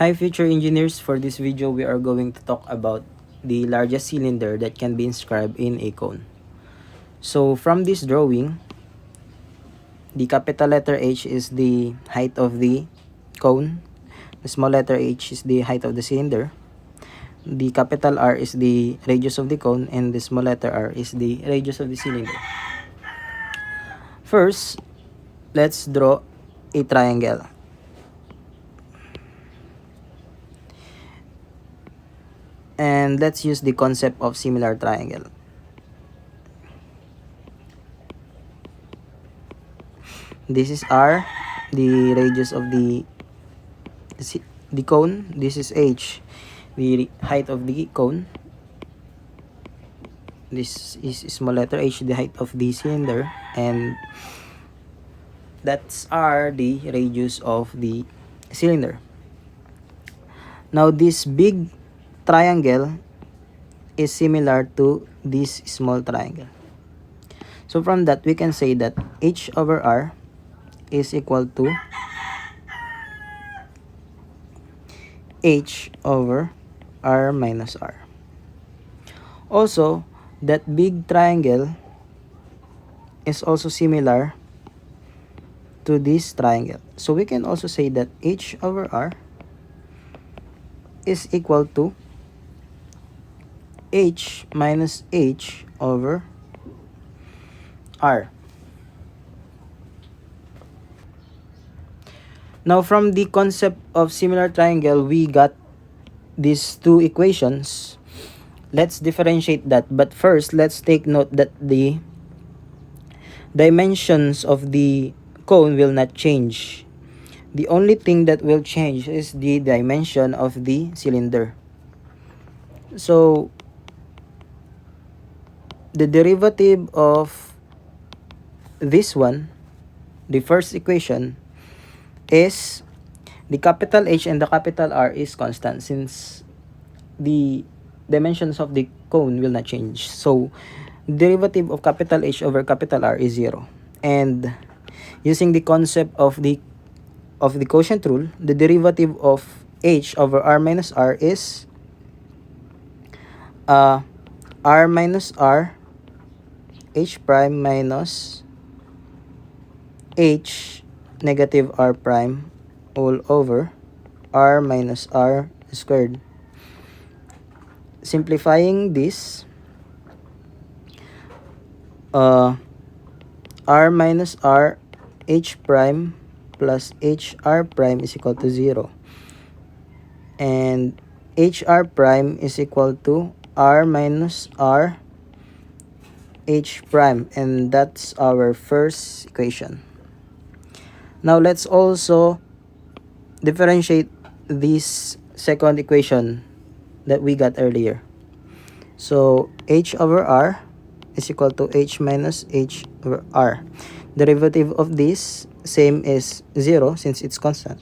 Hi future engineers, for this video we are going to talk about the largest cylinder that can be inscribed in a cone. So from this drawing, the capital letter H is the height of the cone, the small letter h is the height of the cylinder, the capital R is the radius of the cone, and the small letter r is the radius of the cylinder. First, let's draw a triangle. And let's use the concept of similar triangle. This is R, the radius of the cone. This is H, the height of the cone. This is small letter h, the height of the cylinder, and that's R, the radius of the cylinder. Now this big triangle is similar to this small triangle. So from that we can say that H over R is equal to H over R minus R. Also, that big triangle is also similar to this triangle. So we can also say that H over R is equal to H minus H over R. Now from the concept of similar triangle, we got these two equations. Let's differentiate that. But first, let's take note that the dimensions of the cone will not change. The only thing that will change is the dimension of the cylinder. So the derivative of this one, the first equation, is the capital H and the capital R is constant since the dimensions of the cone will not change. So derivative of capital H over capital R is 0. And using the concept of the quotient rule, the derivative of H over R minus R is R minus R H prime minus H negative R prime all over R minus R squared. Simplifying this, R minus R H prime plus HR prime is equal to 0. And HR prime is equal to R minus R H prime. And that's our first equation. Now let's also differentiate this second equation that we got earlier. So H over R is equal to H minus H over R. Derivative of this same is 0 since it's constant.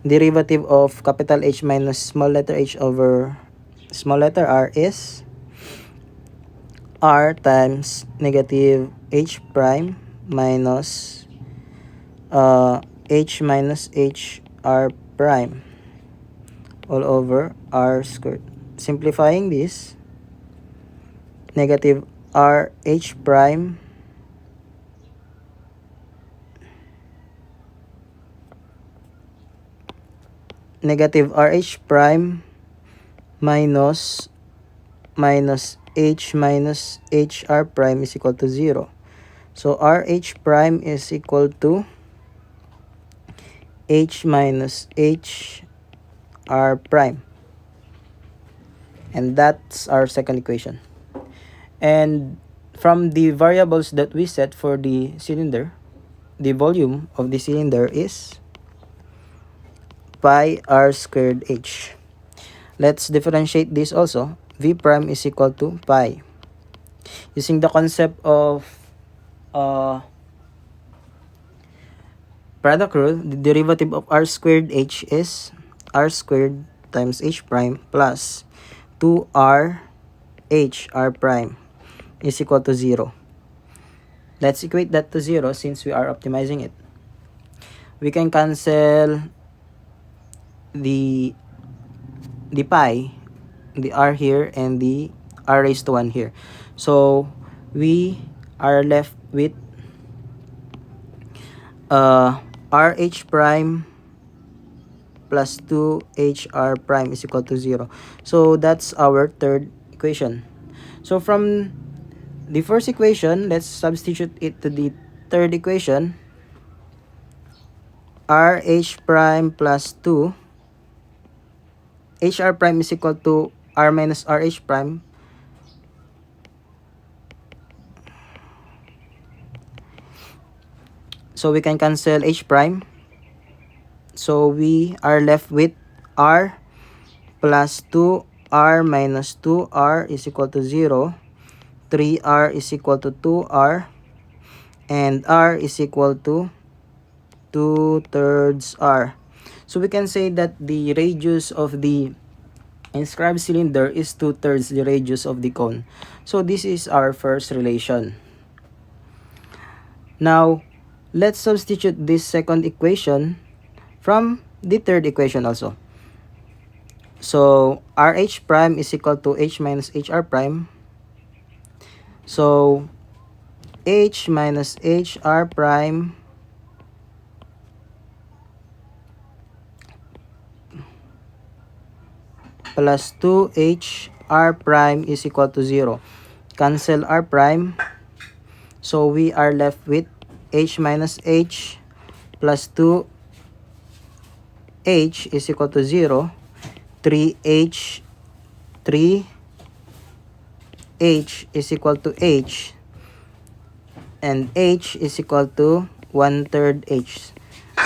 Derivative of capital H minus small letter h over small letter r is R times negative H prime minus H minus H R prime all over R squared. Simplifying this, negative R H prime negative RH prime minus H minus HR prime is equal to 0. So RH prime is equal to H minus H R prime. And that's our second equation. And from the variables that we set for the cylinder, the volume of the cylinder is pi r squared h. Let's differentiate this also. V prime is equal to pi. Using the concept of product rule, the derivative of r squared h is r squared times h prime plus 2r h r prime is equal to 0. Let's equate that to 0 since we are optimizing it. We can cancel the the pi, the r here, and the r raised to 1 here. So we are left with RH prime plus 2HR prime is equal to 0. So that's our third equation. So from the first equation, let's substitute it to the third equation. RH prime plus 2 HR prime is equal to R minus RH prime. So we can cancel H prime. So we are left with R plus 2R minus 2R is equal to 0. 3R is equal to 2R. And R is equal to 2/3 R. So we can say that the radius of the inscribed cylinder is 2/3 the radius of the cone. So this is our first relation. Now, let's substitute this second equation from the third equation also. So, RH prime is equal to H minus HR prime. So, H minus HR prime plus 2HR prime is equal to 0. Cancel R prime. So, we are left with H minus H plus 2H is equal to 0. 3H is equal to H, and H is equal to 1/3 H.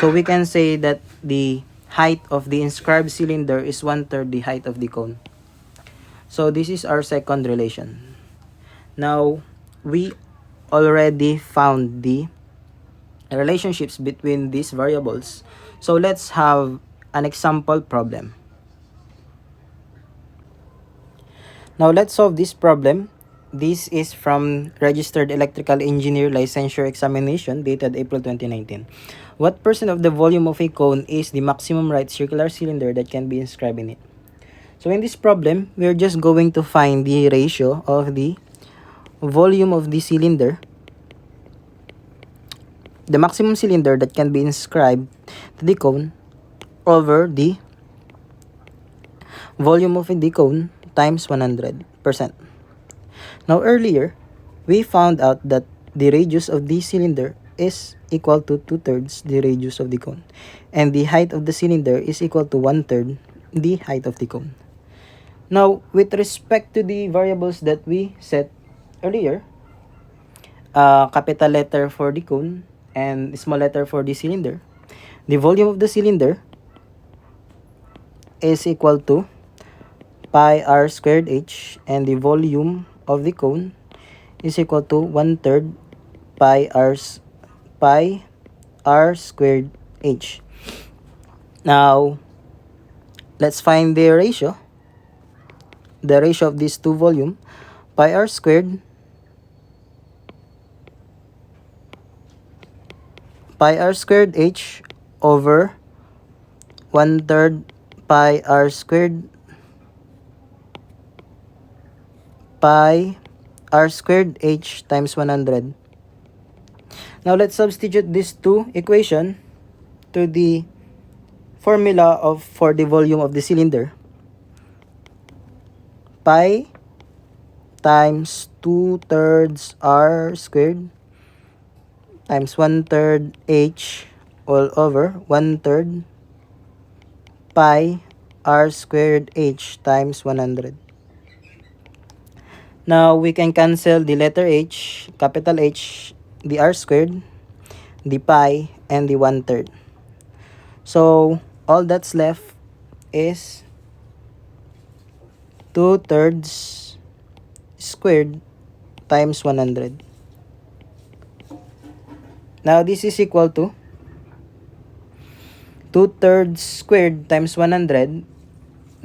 So we can say that the height of the inscribed cylinder is 1/3 the height of the cone. So this is our second relation. Now, we already found the relationships between these variables. So let's have an example problem. Now let's solve this problem. This is from Registered Electrical Engineer Licensure Examination dated April 2019. What percent of the volume of a cone is the maximum right circular cylinder that can be inscribed in it? So in this problem, we're just going to find the ratio of the volume of the cylinder, the maximum cylinder that can be inscribed to the cone, over the volume of the cone times 100%. Now earlier, we found out that the radius of the cylinder is equal to 2/3 the radius of the cone, and the height of the cylinder is equal to 1/3 the height of the cone. Now, with respect to the variables that we set earlier, capital letter for the cone and small letter for the cylinder, the volume of the cylinder is equal to pi r squared h, and the volume of the cone is equal to 1/3 pi r squared h. Now, let's find the ratio of these two volume. Pi r squared h over 1/3 pi r squared h times 100. Now let's substitute these two equation to the formula for the volume of the cylinder. Pi times 2/3 r squared times 1/3 h all over 1/3 pi r squared h times 100. Now we can cancel the letter h, capital H, the r squared, the pi, and the 1/3. So all that's left is 2/3 squared times 100. Now this is equal to 2/3 squared times 100.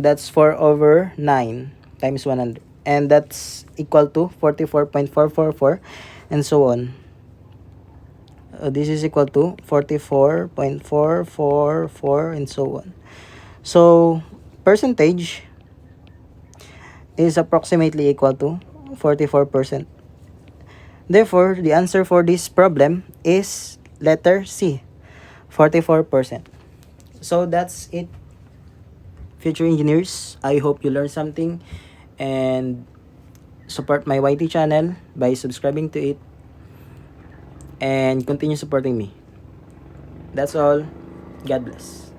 That's 4/9 times 100. And that's equal to 44.444, and so on. This is equal to 44.444, and so on. So percentage is approximately equal to 44%. Therefore, the answer for this problem is letter C, 44%. So that's it, future engineers. I hope you learned something, and support my YT channel by subscribing to it and continue supporting me. That's all. God bless.